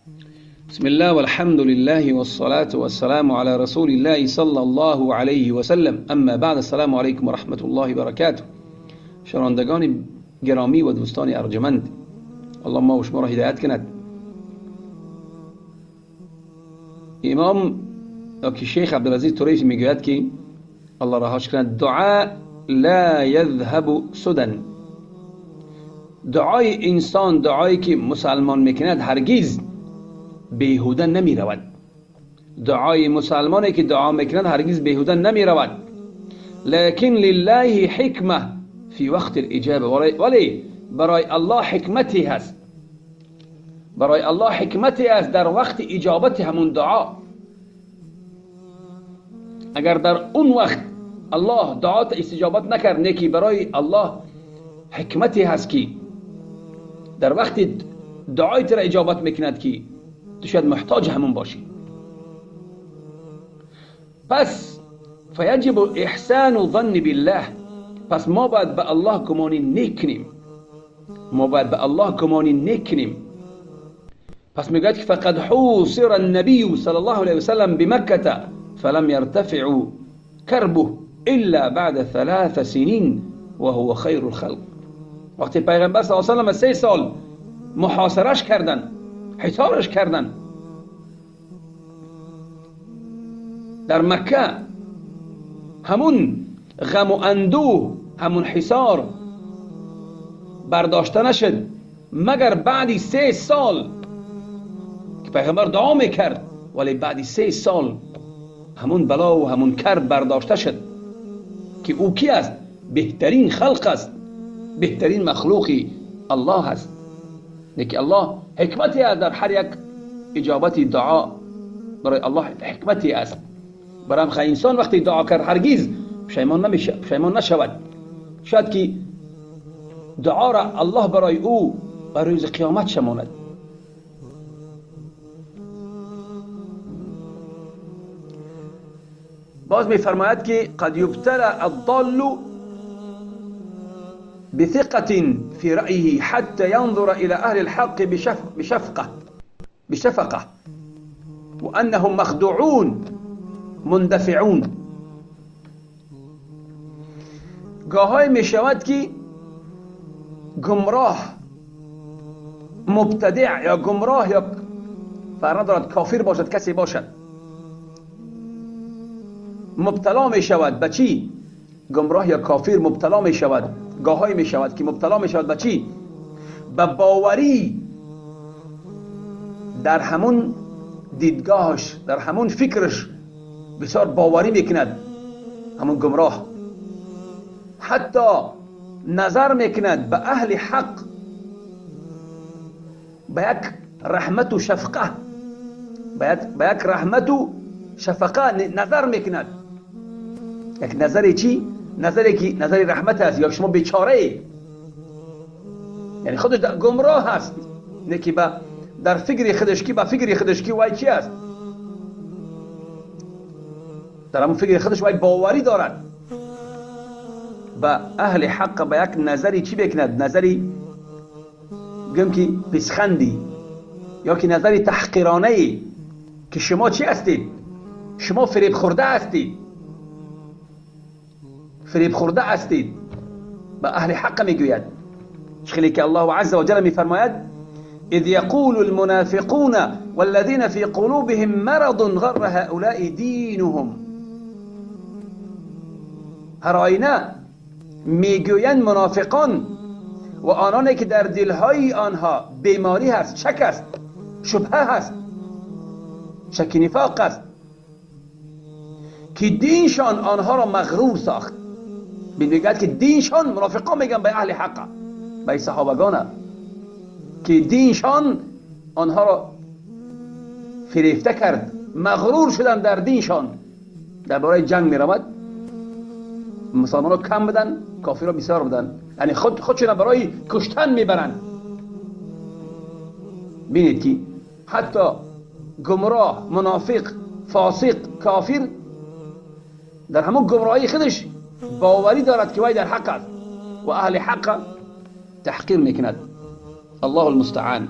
بسم الله والحمد لله والصلاة والسلام على رسول الله صلى الله عليه وسلم. اما بعد، السلام علیکم و رحمت الله و برکاته. شنوندگان گرامی و دوستان ارجمند، الله ما و شما را هدایت کند. امام که شیخ عبدالعزیز طریفی میگوید که الله رهاش کند: دعا لا یذهب سدى. دعای انسان، دعایی که مسلمان میکند، هرگز بیهوده نمی رود. دعای مسلمانی که دعا میکند هرگز بیهوده نمی رود. لكن لله حکمه فی وقت الاجابه. ولی برای الله حکمتی هست، برای الله حکمتی است در وقت اجابت همون دعا. اگر در اون وقت الله دعات استجابت نکرد، نیکی برای الله حکمتی هست که در وقت دعای را اجابت میکند که تو شاید محتاج همون باشی. پس فیجب احسان ظن بالله. پس ما باید به الله گمانی نیک کنیم، ما باید به الله گمانی نیک کنیم. پس میگوید که فقد حوصر النبی صلی الله علیه وسلم بمکه فلم يرتفع کربه الا بعد 3 سنین وهو خیر الخلق. وقتی پیغمبر صلی الله علیه وسلم 3 سال محاصرش کردن، حصارش کردن در مکه، همون غم و اندوه، همون حصار برداشته نشد مگر بعد 3 سال که پیغمبر دعا میکرد. ولی بعد 3 سال همون بلا و همون کرب برداشته شد که او کی است؟ بهترین خلق است، بهترین مخلوقی الله است. لیکن الله حکمتی است در هر یک اجابتی دعا. برای الله حکمتی است. برای همخ انسان وقتی دعا کرد هرگز پشیمان نشود. شاید که دعا را الله برای او برای روز قیامت شماند. باز می فرماید که قد یبتلى الضال بثقة في رأيه حتى ينظر إلى أهل الحق بشفقة وأنهم مخدوعون مندفعون. گاهی می شود که گمراه، مبتدع یا گمراه، یا فرق ندارد کافر باشد کسی باشد، مبتلا می شود به چی؟ گمراه یا کافر مبتلا می شود. گاهی می شود که مبتلا می شود به چی؟ به باوری در همون دیدگاهش، در همون فکرش بسیار باوری میکند همون گمراه. حتی نظر میکند به اهل حق به یک رحمت و شفقه، به یک رحمت و شفقه نظر میکند. یک نظری چی؟ نظری که نظری رحمت است. یا شما بیچاره، یعنی خودش گمراه هست، نه که در فکر خودش که به فکر خودش که وای چی است، در همون فکر خودش وای باوری دارد. به اهل حق به یک نظری چی بکند؟ نظری بگم که پسخندی، یا که نظری تحقیرانه که شما چی هستید؟ شما فریب خورده هستید، فریب خورده هستید. به اهل حق میگوید. خیلی که الله عز و جل میفرماید: اذ يقول المنافقون والذين في قلوبهم مرض غر هؤلاء دينهم. هر آینه میگویند منافقان و آنانی که در دلهای آنها بیماری هست، شک است، شبهه هست، شک نفاق است، که دینشان آنها را مغرور ساخت. میگوید که دینشان، منافقان میگن به اهل حق، به صحابگان، که دینشان آنها را فریفته کرد، مغرور شدن در دینشان. در برای جنگ می رود، مسلمان را کم بدن، کافر را بسیار بدن، یعنی خودشون برای کشتن میبرن. بینید که حتی گمراه، منافق، فاسق، کافر در همون گمراهی خودش باوری دارد که وای در حق است و اهل حق تحقیر میکند. الله المستعان.